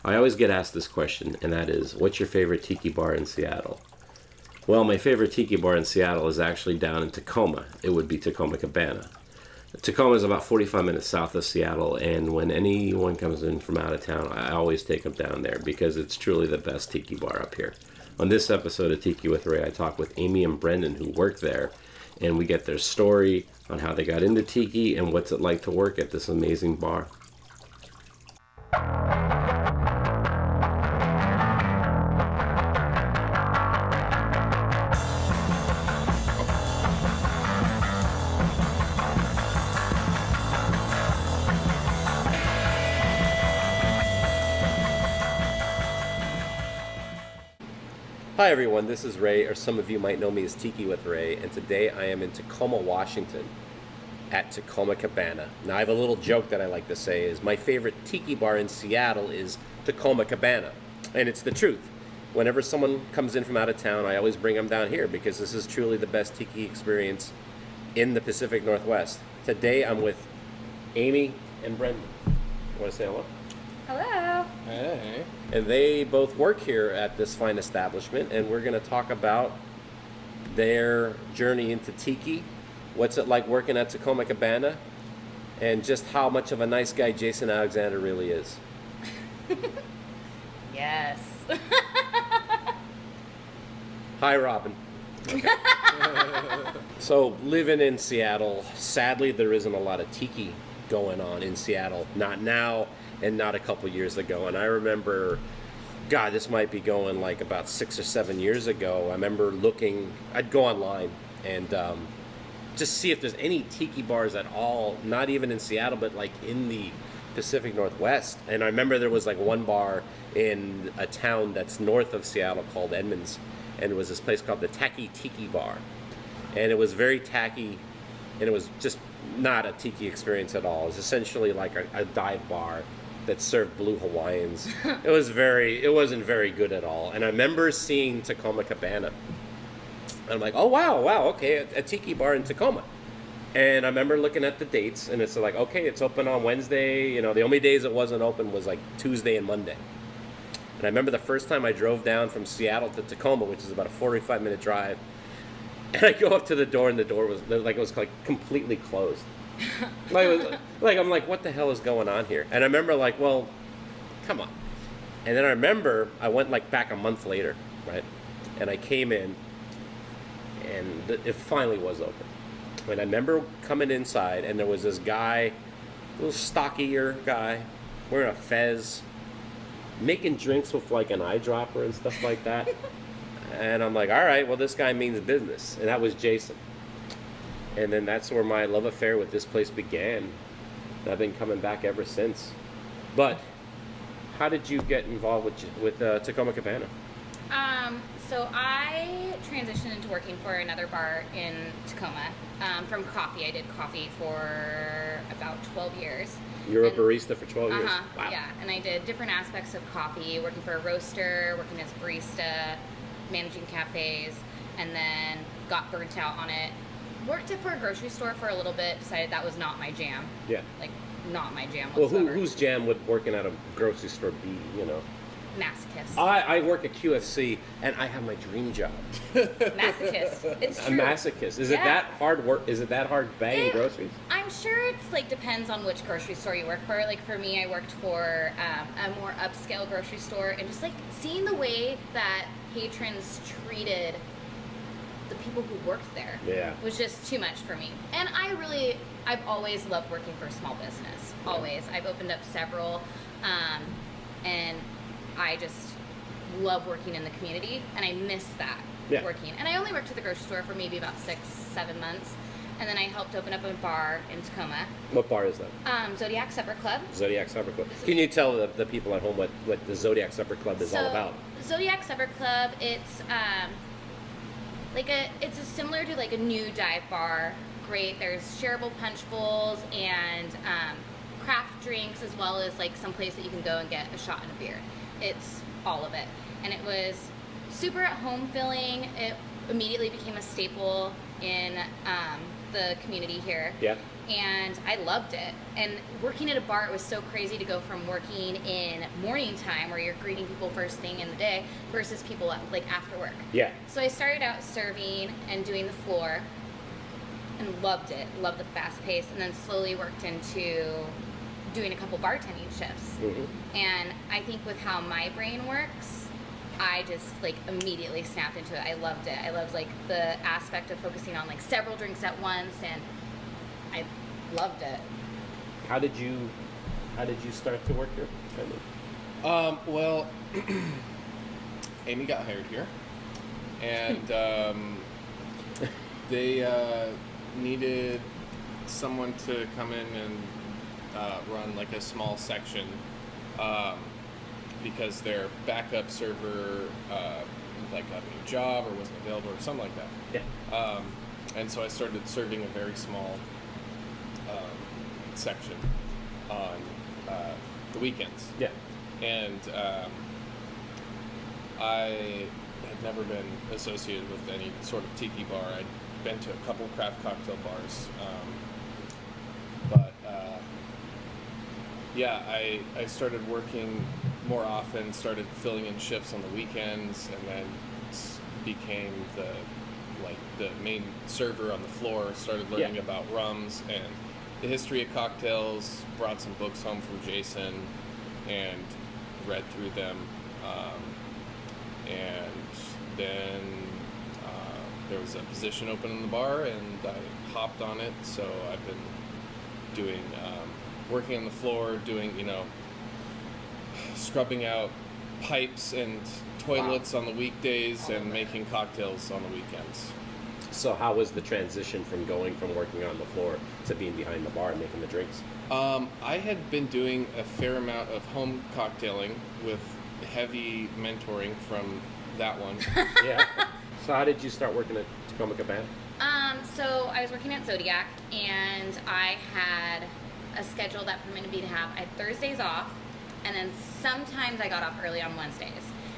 I always get asked this question, and that is, what's your favorite tiki bar in Seattle? Well, my favorite tiki bar in Seattle is actually down in Tacoma. It would be Tacoma Cabana. Tacoma is about 45 minutes south of Seattle, and when anyone comes in from out of town, I always take them down there because it's truly the best tiki bar up here. On this episode of Tiki with Ray, I talk with Amy and Brendan, who work there, and we get their story on how they got into tiki and what's it like to work at this amazing bar. Hi everyone, this is Ray, or some of you might know me as Tiki with Ray, and today I am in Tacoma, Washington at Tacoma Cabana. Now I have a little joke that I like to say is my favorite tiki bar in Seattle is Tacoma Cabana, and it's the truth. Whenever someone comes in from out of town, I always bring them down here because this is truly the best tiki experience in the Pacific Northwest. Today I'm with Amy and Brendan. You want to say hello? Hello. Hey. And they both work here at this fine establishment, and we're going to talk about their journey into tiki, what's it like working at Tacoma Cabana, and just how much of a nice guy Jason Alexander really is. Yes. Hi, Robin. Okay. So, living in Seattle, sadly there isn't a lot of tiki going on in Seattle. Not now, and not a couple years ago. And I remember, God, this might be going like about 6 or 7 years ago. I remember looking, I'd go online and just see if there's any tiki bars at all, not even in Seattle, but like in the Pacific Northwest. And I remember there was like one bar in a town that's north of Seattle called Edmonds, and it was this place called the Tiki Bar. And it was very tacky, and it was just not a tiki experience at all. It was essentially like a dive bar that served blue Hawaiians. It wasn't very good at all. And I remember seeing Tacoma Cabana. And I'm like, oh wow, okay, a tiki bar in Tacoma. And I remember looking at the dates, and it's like, okay, it's open on Wednesday. You know, the only days it wasn't open was like Tuesday and Monday. And I remember the first time I drove down from Seattle to Tacoma, which is about a 45-minute drive, and I go up to the door, and the door was like completely closed. I'm like, what the hell is going on here? And I remember like, well, come on. And then I remember I went like back a month later, right? And I came in, and it finally was open. And I remember coming inside, and there was this guy, a little stockier guy, wearing a fez, making drinks with like an eyedropper and stuff like that. And I'm like, all right, well, this guy means business. And that was Jason. And then that's where my love affair with this place began. And I've been coming back ever since. But how did you get involved with Tacoma Cabana? So I transitioned into working for another bar in Tacoma from coffee. I did coffee for about 12 years. You were a barista for 12 years? Wow. Yeah, and I did different aspects of coffee, working for a roaster, working as a barista, managing cafes, and then got burnt out on it. Worked it for a grocery store for a little bit, decided that was not my jam. Yeah. Like, not my jam Well, whatsoever. whose jam would working at a grocery store be, you know? Masochist. I work at QFC, and I have my dream job. Masochist. It's A true. masochist. Is it that hard work? Is it that hard bagging groceries? I'm sure it's like depends on which grocery store you work for. Like for me, I worked for a more upscale grocery store, and just like seeing the way that patrons treated the people who worked there was just too much for me. And I've always loved working for a small business. Always. I've opened up several, and I just love working in the community, and I miss that working. And I only worked at the grocery store for maybe about 6-7 months, and then I helped open up a bar in Tacoma. What bar is that? Zodiac Supper Club. Zodiac Supper Club. Can you tell the people at home what the Zodiac Supper Club is all about? Zodiac Supper Club, it's it's similar to like a new dive bar. Great. There's shareable punch bowls and craft drinks, as well as like some place that you can go and get a shot and a beer. It's all of it. And it was super at home feeling. It immediately became a staple in the community here. Yeah. And I loved it. And working at a bar, it was so crazy to go from working in morning time where you're greeting people first thing in the day versus people like after work. Yeah. So I started out serving and doing the floor and loved it. Loved the fast pace, and then slowly worked into doing a couple bartending shifts. Mm-hmm. And I think with how my brain works, I just like immediately snapped into it. I loved it. I loved like the aspect of focusing on like several drinks at once, and I loved it. How did you start to work here? Well, Amy got hired here, and they needed someone to come in and run like a small section because their backup server like got a new job or wasn't available or something like that. Yeah. And so I started serving a very small section on the weekends. Yeah. And I had never been associated with any sort of tiki bar. I'd been to a couple craft cocktail bars. But yeah, I started working more often, started filling in shifts on the weekends, and then became the main server on the floor, started learning about rums and the history of cocktails, brought some books home from Jason and read through them. And then there was a position open in the bar and I hopped on it. So I've been doing, working on the floor, doing, scrubbing out pipes and toilets on the weekdays and making cocktails on the weekends. So how was the transition from going from working on the floor to being behind the bar and making the drinks? I had been doing a fair amount of home cocktailing with heavy mentoring from that one. Yeah. So how did you start working at Tacoma Cabana? So I was working at Zodiac, and I had a schedule that permitted me to have, I had Thursdays off, and then sometimes I got off early on Wednesdays.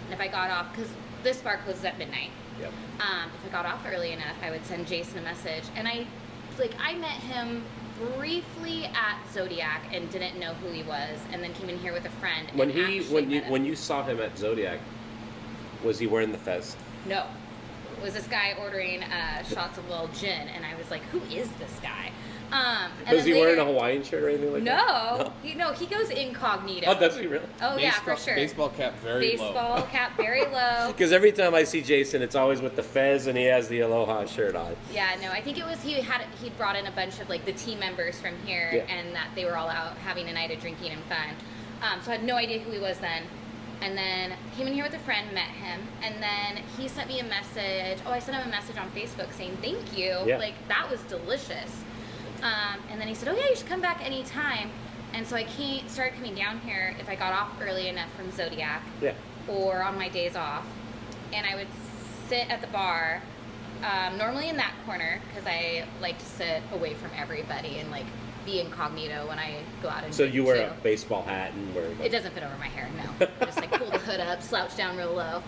And if I got off, because this bar closes at midnight. Yep. If I got off early enough, I would send Jason a message. And I met him briefly at Zodiac and didn't know who he was, and then came in here with a friend. When you saw him at Zodiac, was he wearing the fez? No. It was this guy ordering shots of little gin, and I was like, who is this guy? Was he wearing a Hawaiian shirt or anything like that? that? No. He goes incognito. Oh, does he really? Oh, yeah, for sure. Baseball cap very low. Baseball cap very low. Because every time I see Jason, it's always with the fez and he has the Aloha shirt on. Yeah, no, I think it was he'd brought in a bunch of like the team members from here, and that they were all out having a night of drinking and fun. So I had no idea who he was then. And then came in here with a friend, met him, and then he sent me a message. Oh, I sent him a message on Facebook saying thank you. Yeah. Like, that was delicious. And then he said, oh yeah, you should come back anytime. And so I started coming down here if I got off early enough from Zodiac, or on my days off, and I would sit at the bar, normally in that corner, because I like to sit away from everybody and like be incognito when I go out and So drink, you wear too. a baseball hat and wear... It doesn't fit over my hair, no. Just like pull the hood up, slouch down real low.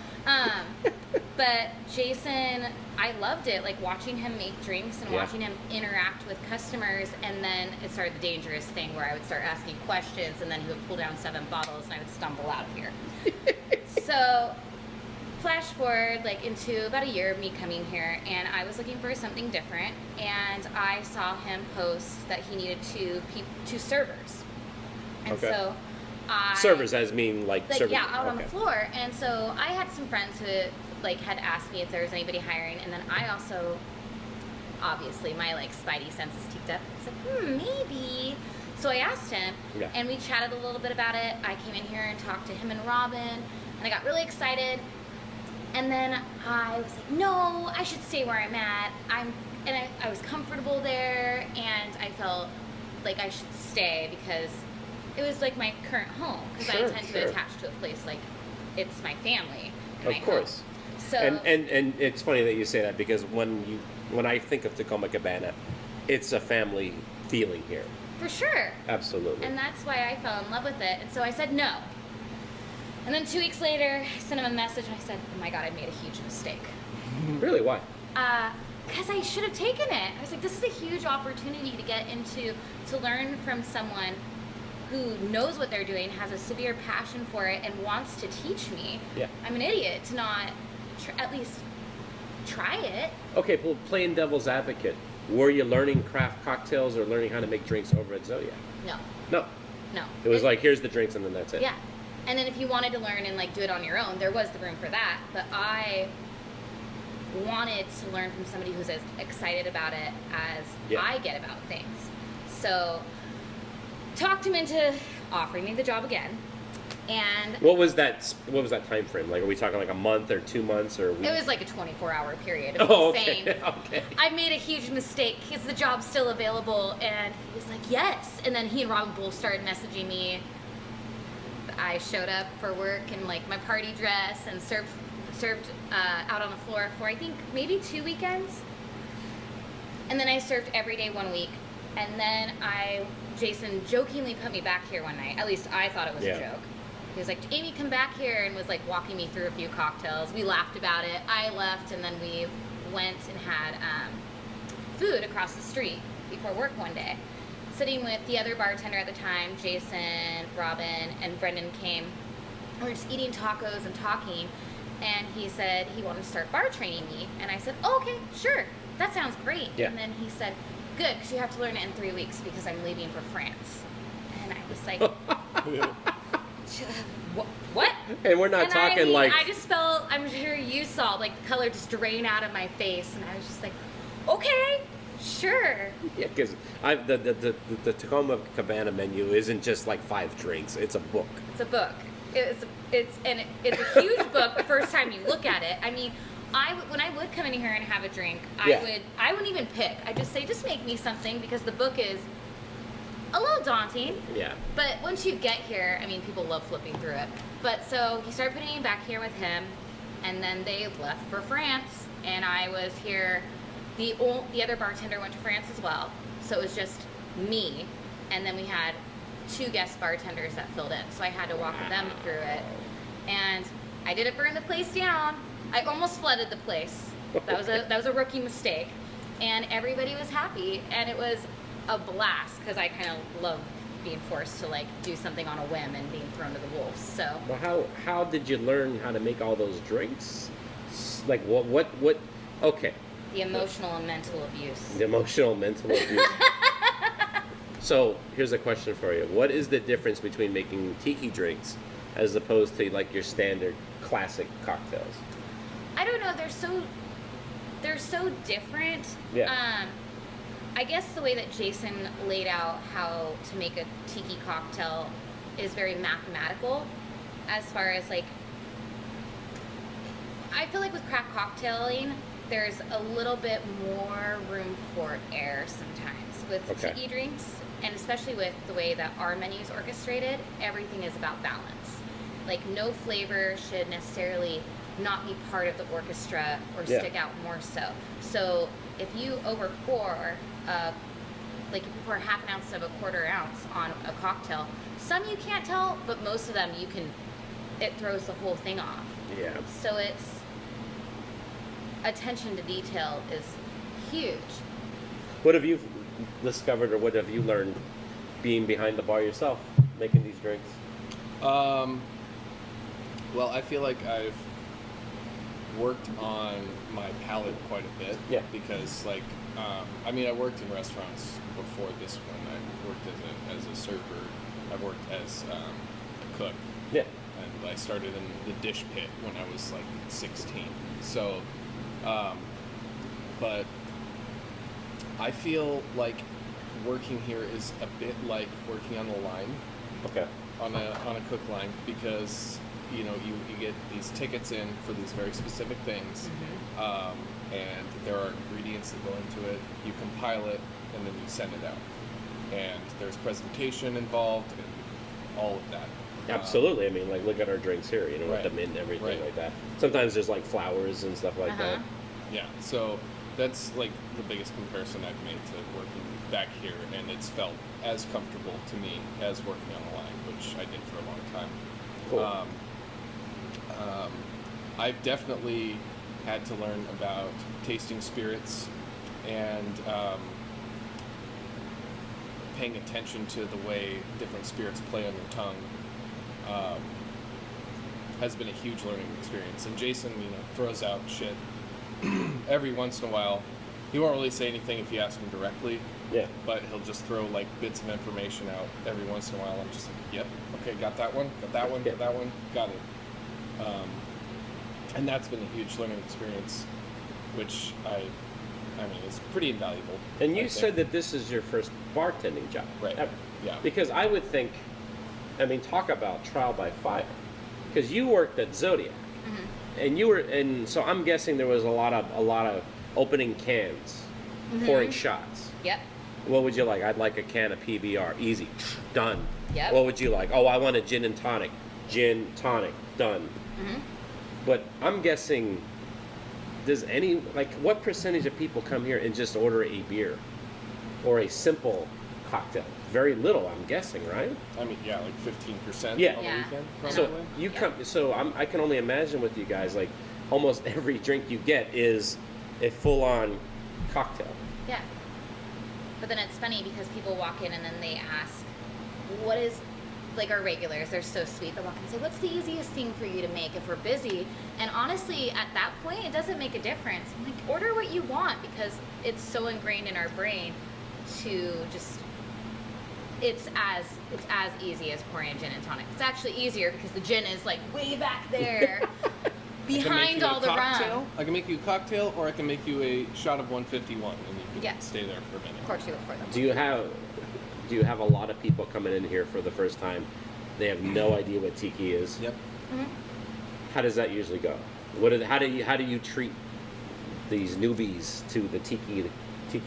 But Jason, I loved it, like watching him make drinks and watching him interact with customers, and then it started the dangerous thing where I would start asking questions, and then he would pull down 7 bottles and I would stumble out of here. So flash forward like into about a year of me coming here, and I was looking for something different, and I saw him post that he needed two servers. And so servers as mean like servers? Yeah, out on the floor. And so I had some friends who like had asked me if there was anybody hiring, and then I also, obviously my like spidey senses teaked up. I was like, maybe. So I asked him, and we chatted a little bit about it. I came in here and talked to him and Robin, and I got really excited. And then I was like, no, I should stay where I'm at. I was comfortable there, and I felt like I should stay because it was like my current home. Because I intend to attach to a place like it's my family. Of course. So and it's funny that you say that, because when I think of Tacoma Cabana, it's a family feeling here. For sure. Absolutely. And that's why I fell in love with it. And so I said no. And then 2 weeks later, I sent him a message and I said, oh my God, I made a huge mistake. Really? Why? because I should have taken it. I was like, this is a huge opportunity to get into, to learn from someone who knows what they're doing, has a severe passion for it, and wants to teach me. Yeah. I'm an idiot to not at least try it. Okay, well, playing devil's advocate, were you learning craft cocktails or learning how to make drinks over at Zodiac? No. No. No. It was like, here's the drinks and then that's it. Yeah. And then if you wanted to learn and like do it on your own, there was the room for that. But I wanted to learn from somebody who's as excited about it as I get about things. So talked him into offering me the job again. And What was that time frame? Like, are we talking like a month or 2 months or a week? it was like a 24-hour period. Oh, Saying, okay. I made a huge mistake. Is the job still available? And he was like, yes. And then he and Robin both started messaging me. I showed up for work in like my party dress and served out on the floor for I think maybe 2 weekends. And then I served every day 1 week. And then Jason jokingly put me back here one night. At least I thought it was a joke. He was like, Amy, come back here, and was like walking me through a few cocktails. We laughed about it. I left, and then we went and had food across the street before work one day. Sitting with the other bartender at the time, Jason, Robin, and Brendan came. We were just eating tacos and talking, and he said he wanted to start bar training me. And I said, oh, okay, sure, that sounds great. Yeah. And then he said, good, because you have to learn it in 3 weeks because I'm leaving for France. And I was like... What? And we're not talking like... I just felt, I'm sure you saw, like, the color just drain out of my face. And I was just like, okay, sure. Yeah, because the Tacoma Cabana menu isn't just like 5 drinks. It's a book. It's a book. It's a huge book the first time you look at it. I mean, when I would come in here and have a drink, I wouldn't even pick. I'd just say, just make me something, because the book is a little daunting. Yeah. But once you get here, I mean, people love flipping through it. But so he started putting me back here with him, and then they left for France, and I was here. The other bartender went to France as well, so it was just me, and then we had 2 guest bartenders that filled in, so I had to walk them through it. And I didn't burn the place down. I almost flooded the place. That was a rookie mistake, and everybody was happy, and it was a blast because I kind of love being forced to like do something on a whim and being thrown to the wolves. So Well, how did you learn how to make all those drinks? Like what? Okay. the emotional and mental abuse. The emotional, mental abuse. So here's a question for you: what is the difference between making tiki drinks as opposed to like your standard classic cocktails? I don't know. They're so different. Yeah. I guess the way that Jason laid out how to make a tiki cocktail is very mathematical, as far as like, I feel like with craft cocktailing, there's a little bit more room for error sometimes with tiki drinks, and especially with the way that our menu is orchestrated, everything is about balance. Like, no flavor should necessarily not be part of the orchestra or stick out more so. So if you over pour, like if you pour half an ounce of a quarter ounce on a cocktail, some you can't tell, but most of them it throws the whole thing off. Yeah. So it's, attention to detail is huge. What have you discovered, or what have you learned being behind the bar yourself, making these drinks? Well, I feel like I've worked on my palate quite a bit. Yeah. Because, like, I mean, I worked in restaurants before this one. I worked as a server. I've worked as a cook. Yeah. And I started in the dish pit when I was, like, 16. So, but I feel like working here is a bit like working on the line. Okay. On a cook line, because you get these tickets in for these very specific things, and there are ingredients that go into it. You compile it, and then you send it out, and there's presentation involved and all of that. Absolutely. I mean, like, look at our drinks here, with Right. the mint and everything Right. like that. Sometimes there's like flowers and stuff like that. Yeah, so that's like the biggest comparison I've made to working back here, and it's felt as comfortable to me as working on the line, which I did for a long time. Cool. I've definitely had to learn about tasting spirits and paying attention to the way different spirits play on your tongue has been a huge learning experience. And Jason, throws out shit every once in a while. He won't really say anything if you ask him directly. Yeah. But he'll just throw like bits of information out every once in a while. I'm just like, yep, okay, got that one, got that one, got that one, got it. And that's been a huge learning experience, which I mean, it's pretty invaluable. And you said that this is your first bartending job, right? Ever. Yeah. Because I would think, talk about trial by fire. Because you worked at Zodiac, and so I'm guessing there was a lot of opening cans, pouring shots. Yep. What would you like? I'd like a can of PBR. Easy. Done. Yep. What would you like? Oh, I want a gin and tonic. Gin, tonic. Done. But I'm guessing, what percentage of people come here and just order a beer or a simple cocktail? Very little, I'm guessing, right? I mean, yeah, like 15% on the Yeah. weekend, So probably. you come. So I can only imagine with you guys, like almost every drink you get is a full-on cocktail. Yeah. But then it's funny because people walk in and then they ask, what is, like our regulars, they're so sweet. They'll walk in and say, what's the easiest thing for you to make if we're busy? And honestly, at that point, it doesn't make a difference. I'm like, order what you want, because it's so ingrained in our brain to just, it's as easy as pouring a gin and tonic. It's actually easier because the gin is like way back there behind all the rum. I can make you a cocktail, or I can make you a shot of 151, and you can stay there for a minute. Of course you look for them. Do you have a lot of people coming in here for the first time? They have no idea what Tiki is. Yep. How does that usually go? How do you treat these newbies to the Tiki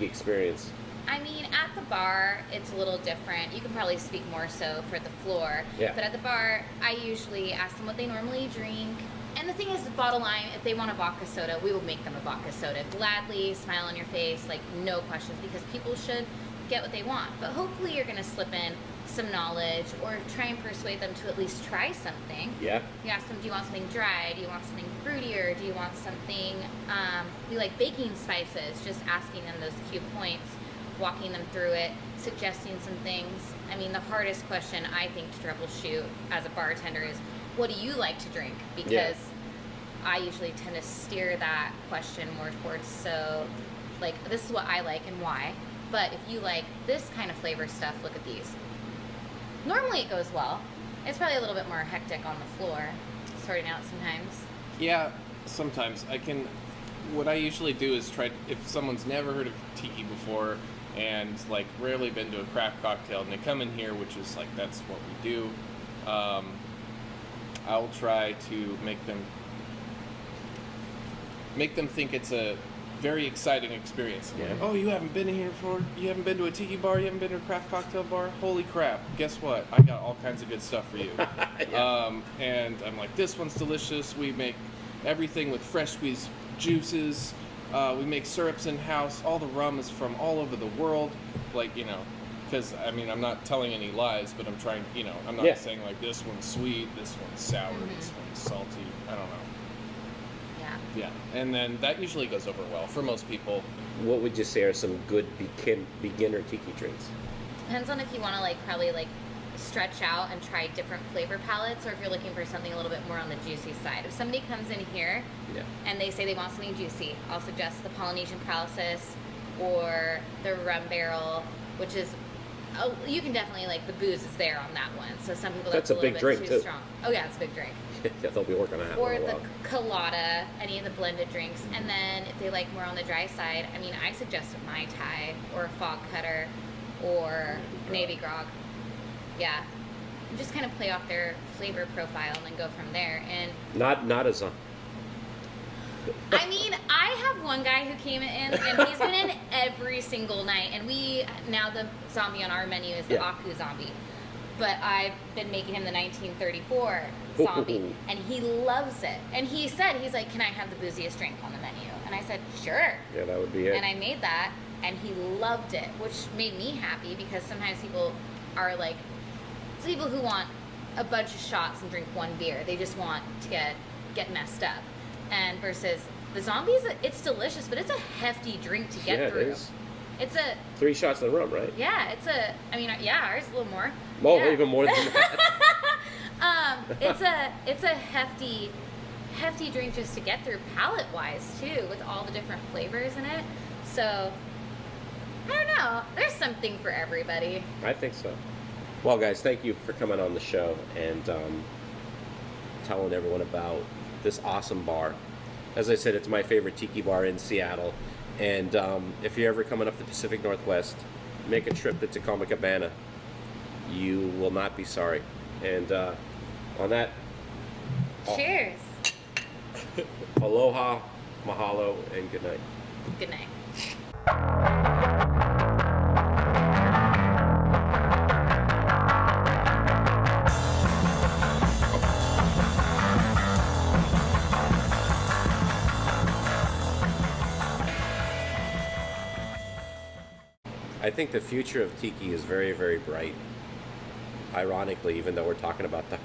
experience? I mean, at the bar, it's a little different. You can probably speak more so for the floor. Yeah. But at the bar, I usually ask them what they normally drink. And the thing is, the bottom line, if they want a vodka soda, we will make them a vodka soda. Gladly, smile on your face, like no questions, because people should get what they want. But hopefully you're going to slip in some knowledge or try and persuade them to at least try something. Yeah. You ask them, do you want something dry? Do you want something fruitier? Do you want something, we like baking spices, just asking them those few points, walking them through it, suggesting some things. I mean, the hardest question I think to troubleshoot as a bartender is, what do you like to drink? Because I usually tend to steer that question more towards, so like, this is what I like and why. But if you like this kind of flavor stuff, look at these. Normally it goes well. It's probably a little bit more hectic on the floor, sorting out sometimes. Yeah, sometimes. What I usually do is try, if someone's never heard of Tiki before and like rarely been to a craft cocktail and they come in here, which is like, that's what we do, I'll try to make them think it's a very exciting experience. Yeah. Oh, you haven't been here before? You haven't been to a tiki bar? You haven't been to a craft cocktail bar? Holy crap. Guess what? I got all kinds of good stuff for you. And I'm like, this one's delicious. We make everything with fresh squeezed juices. We make syrups in-house. All the rum is from all over the world. Like, because, I mean, I'm not telling any lies, but I'm trying, I'm not saying like, this one's sweet, this one's sour, this one's salty. I don't know. Yeah, and then that usually goes over well for most people. What would you say are some good beginner Tiki drinks? Depends on if you want to probably stretch out and try different flavor palettes, or if you're looking for something a little bit more on the juicy side. If somebody comes in here and they say they want something juicy, I'll suggest the Polynesian paralysis or the rum barrel, which is, you can definitely, the booze is there on that one. So some people that's a a little big bit drink too too. strong. Oh yeah, it's a big drink. Yeah, they'll be working on that. Or the colada, any of the blended drinks. And then if they like more on the dry side, I mean, I suggest a Mai Tai or a Fog Cutter or Navy Grog. Yeah. And just kind of play off their flavor profile and then go from there. And not as I mean, I have one guy who came in and he's been in every single night. And now the zombie on our menu is the Aku zombie. But I've been making him the 1934 zombie, and he loves it. And he said, he's like, can I have the booziest drink on the menu? And I said, sure. Yeah, that would be it. And I made that, and he loved it, which made me happy, because sometimes people are like, it's people who want a bunch of shots and drink one beer. They just want to get messed up. and versus the zombies, it's delicious, but it's a hefty drink to get through. It is. It's a 3 shots of rum, right? yeah. I mean, yeah, ours a little more. Oh, Yeah. even more than that. It's a hefty drink just to get through palate wise too, with all the different flavors in it. So I don't know. There's something for everybody. I think so. Well, guys, thank you for coming on the show and telling everyone about this awesome bar. As I said, it's my favorite tiki bar in Seattle. And if you're ever coming up the Pacific Northwest, make a trip to Tacoma Cabana. You will not be sorry. And on that, Cheers. aloha, mahalo, and good night. Good night. I think the future of tiki is very, very bright. Ironically, even though we're talking about dark.